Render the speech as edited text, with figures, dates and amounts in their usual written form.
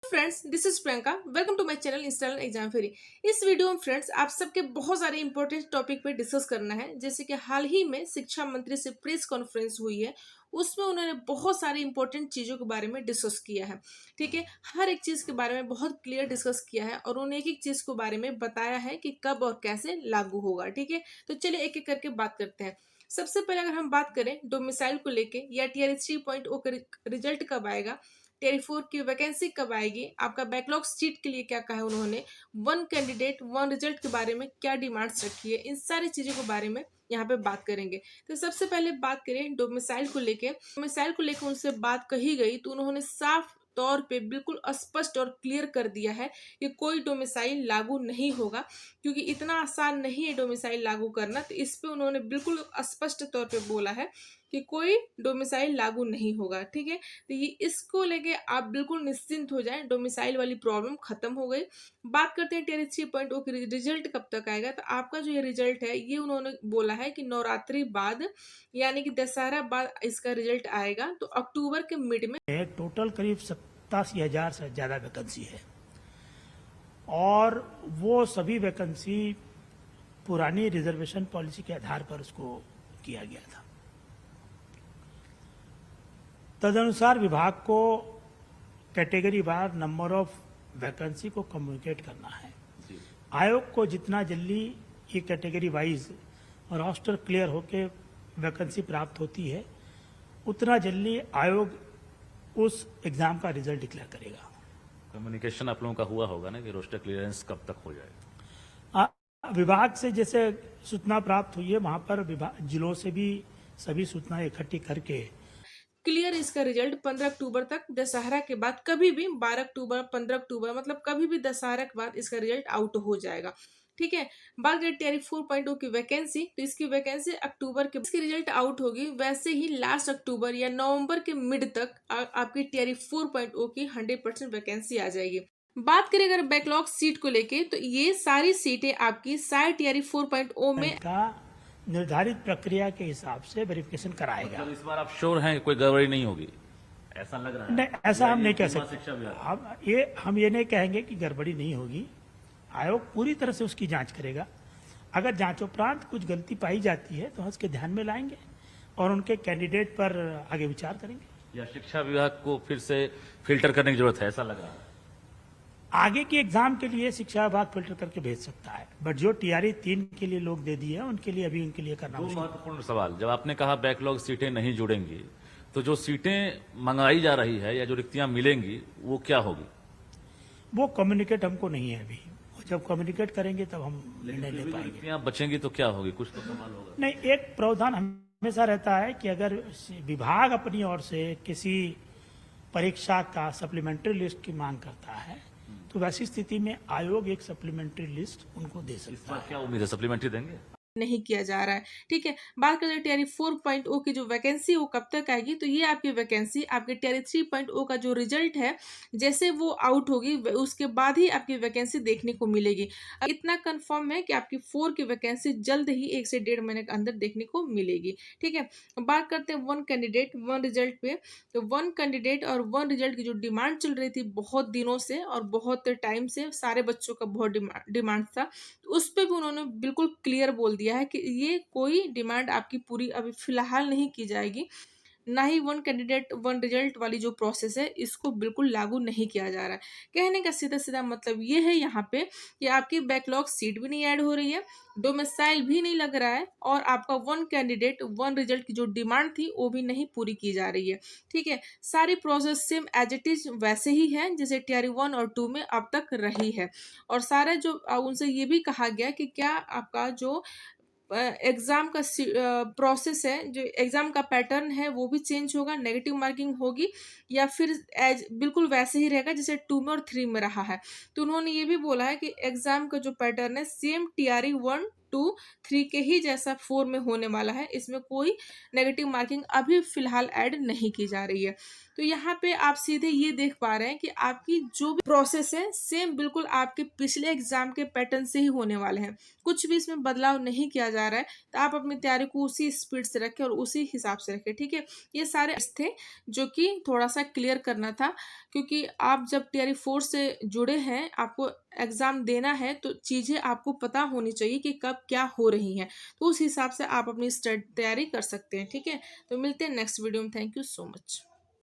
Friends, this is Priyanka. Welcome to my channel in style exam fairy. इस वीडियो में friends आप सबके बहुत सारे इंपॉर्टेंट टॉपिक पे डिस्कस करना है। जैसे कि हाल ही में शिक्षा मंत्री से प्रेस कॉन्फ्रेंस हुई है, उसमें उन्होंने बहुत सारी इंपॉर्टेंट चीजों के बारे में डिस्कस किया है। ठीक है, हर एक चीज के बारे में बहुत क्लियर डिस्कस किया है और उन्होंने एक एक चीज के बारे में बताया है कि कब और कैसे लागू होगा। ठीक है, तो चलिए एक एक करके बात करते हैं। सबसे पहले अगर हम बात करें डोमिसाइल को लेके या टीआरई 3.0 का रिजल्ट कब आएगा, टेरी फोर की वैकेंसी कब आएगी, आपका बैकलॉग सीट के लिए क्या कहा है उन्होंने, वन कैंडिडेट वन रिजल्ट के बारे में क्या डिमांड्स रखी है, इन सारी चीजों के बारे में यहाँ पे बात करेंगे। तो सबसे पहले बात करें डोमिसाइल को लेके उनसे बात कही गई तो उन्होंने साफ तौर पे बिल्कुल स्पष्ट और क्लियर कर दिया है कि कोई डोमिसाइल लागू नहीं होगा, क्योंकि इतना आसान नहीं है डोमिसाइल लागू करना। तो इस पे उन्होंने बिल्कुल स्पष्ट तौर पे बोला है कि कोई डोमिसाइल लागू नहीं होगा। ठीक है, तो ये इसको लेके आप बिल्कुल निश्चिंत हो जाएं, डोमिसाइल वाली प्रॉब्लम खत्म हो गई। बात करते हैं टेरी 3.0 की रिजल्ट कब तक आएगा। तो आपका जो ये रिजल्ट है ये उन्होंने बोला है कि नवरात्रि बाद यानी कि दशहरा बाद इसका रिजल्ट आएगा, तो अक्टूबर के मिड में। टोटल करीब 87,000 से ज़्यादा वैकेंसी है और वो सभी वैकेंसी पुरानी रिजर्वेशन पॉलिसी के आधार पर उसको किया गया था। तदनुसार विभाग को category war number of vacancy को कम्युनिकेट करना है। आयोग को जितना जल्दी ये कैटेगरी वाइज रोस्टर क्लियर होके वैकेंसी प्राप्त होती है, उतना जल्दी आयोग उस एग्जाम का रिजल्ट डिक्लेयर करेगा। कम्युनिकेशन आप लोगों का हुआ होगा ना कि रोस्टर क्लियरेंस कब तक हो जाएगा? विभाग से जैसे सूचना प्राप्त हुई है, वहां पर जिलों से भी सभी सूचना इकट्ठी करके क्लियर इसका रिजल्ट 15 अक्टूबर तक, दशहरा के बाद कभी भी 12 अक्टूबर 15 अक्टूबर मतलब कभी भी दशहरा के बाद इसका रिजल्ट आउट हो जाएगा। ठीक है, बात करें टेरी 4.0 की वैकेंसी, तो इसकी वैकेंसी अक्टूबर के इसकी रिजल्ट आउट होगी। वैसे ही लास्ट अक्टूबर या नवंबर के मिड तक आपकी टेरी 4.0 की 100% वैकेंसी आ जाएगी। बात करें अगर बैकलॉग सीट को लेके, तो ये सारी सीटें आपकी शायद टीआरई 4.0 में का निर्धारित प्रक्रिया के हिसाब से वेरिफिकेशन कराएगा। मतलब इस बार आप श्योर हैं कि कोई गड़बड़ी नहीं होगी, ऐसा लग रहा है? नहीं, ऐसा हम नहीं कह शिक्षा सकते। विभाग हम ये नहीं कहेंगे कि गड़बड़ी नहीं होगी। आयोग पूरी तरह से उसकी जांच करेगा। अगर जांचोपरांत कुछ गलती पाई जाती है तो हम उसके ध्यान में लाएंगे और उनके कैंडिडेट पर आगे विचार करेंगे। या शिक्षा विभाग को फिर से फिल्टर करने की जरूरत है, ऐसा लग रहा है? आगे के एग्जाम के लिए शिक्षा विभाग फिल्टर करके भेज सकता है, बट जो टीआरई 3 के लिए लोग दे दिए हैं उनके लिए अभी उनके लिए करना दो मुश्किल। महत्वपूर्ण सवाल, जब आपने कहा बैकलॉग सीटें नहीं जुड़ेंगी, तो जो सीटें मंगाई जा रही है या जो रिक्तियां मिलेंगी वो क्या होगी? वो कम्युनिकेट हमको नहीं है अभी। वो जब कम्युनिकेट करेंगे तब हम निर्णय ले पाएंगे। रिक्तियां बचेंगी तो क्या होगी, कुछ तो सवाल होगा। नहीं, एक प्रावधान हमेशा रहता है कि अगर विभाग अपनी ओर से किसी परीक्षा का सप्लीमेंट्री लिस्ट की मांग करता है तो वैसी स्थिति में आयोग एक सप्लीमेंट्री लिस्ट उनको दे इस सकता बार है। क्या उम्मीद है, सप्लीमेंट्री देंगे? नहीं किया जा रहा है। ठीक है, बात करें टीआरई 4.0 की जो वैकेंसी वो कब तक आएगी, तो ये आपकी वैकेंसी आपके टीआरई 3.0 का जो रिजल्ट है जैसे वो आउट होगी उसके बाद ही आपकी वैकेंसी देखने को मिलेगी। अब इतना कंफर्म है कि आपकी 4 की वैकेंसी जल्द ही 1 से 1.5 महीने के अंदर देखने को मिलेगी। ठीक है, बात करते हैं वन कैंडिडेट वन रिजल्ट पे। तो वन कैंडिडेट और वन रिजल्ट की जो डिमांड चल रही थी बहुत दिनों से और बहुत टाइम से, सारे बच्चों का बहुत डिमांड था, तो उस पर भी उन्होंने बिल्कुल क्लियर बोल दिया है कि ये कोई डिमांड आपकी पूरी अभी फिलहाल नहीं की जाएगी। ना ही वन कैंडिडेट वन रिजल्ट वाली जो प्रोसेस है इसको बिल्कुल लागू नहीं किया जा रहा है। कहने का सीधा सीधा मतलब ये है यहाँ पे कि आपकी बैकलॉग सीट भी नहीं ऐड हो रही है, डोमिसाइल भी नहीं लग रहा है और आपका वन कैंडिडेट वन रिजल्ट की जो डिमांड थी वो भी नहीं पूरी की जा रही है। ठीक है, सारी process same as it is वैसे ही है जैसे टीआरई 1 और 2 में अब तक रही है। और सारा जो उनसे ये भी कहा गया कि क्या आपका जो एग्जाम का प्रोसेस है, जो एग्जाम का पैटर्न है वो भी चेंज होगा, नेगेटिव मार्किंग होगी या फिर एज बिल्कुल वैसे ही रहेगा जैसे 2 में और 3 में रहा है। तो उन्होंने ये भी बोला है कि एग्जाम का जो पैटर्न है सेम टीआरई 1 2, 3 के ही जैसा 4 में होने वाला है। इसमें कोई नेगेटिव मार्किंग अभी फ़िलहाल ऐड नहीं की जा रही है। तो यहाँ पे आप सीधे ये देख पा रहे हैं कि आपकी जो भी प्रोसेस है सेम बिल्कुल आपके पिछले एग्ज़ाम के पैटर्न से ही होने वाले हैं। कुछ भी इसमें बदलाव नहीं किया जा रहा है, तो आप अपनी तैयारी को उसी स्पीड से रखें और उसी हिसाब से रखें, ठीक है? ये सारे थे जो कि थोड़ा-सा क्लियर करना था, क्योंकि आप जब टियर 4 से जुड़े हैं, आपको एग्ज़ाम देना है, तो चीज़ें आपको पता होनी चाहिए कि कब क्या हो रही हैं। तो उस हिसाब से आप अपनी तैयारी कर सकते हैं, ठीक है? तो मिलते हैं नेक्स्ट वीडियो में। Thank you so much.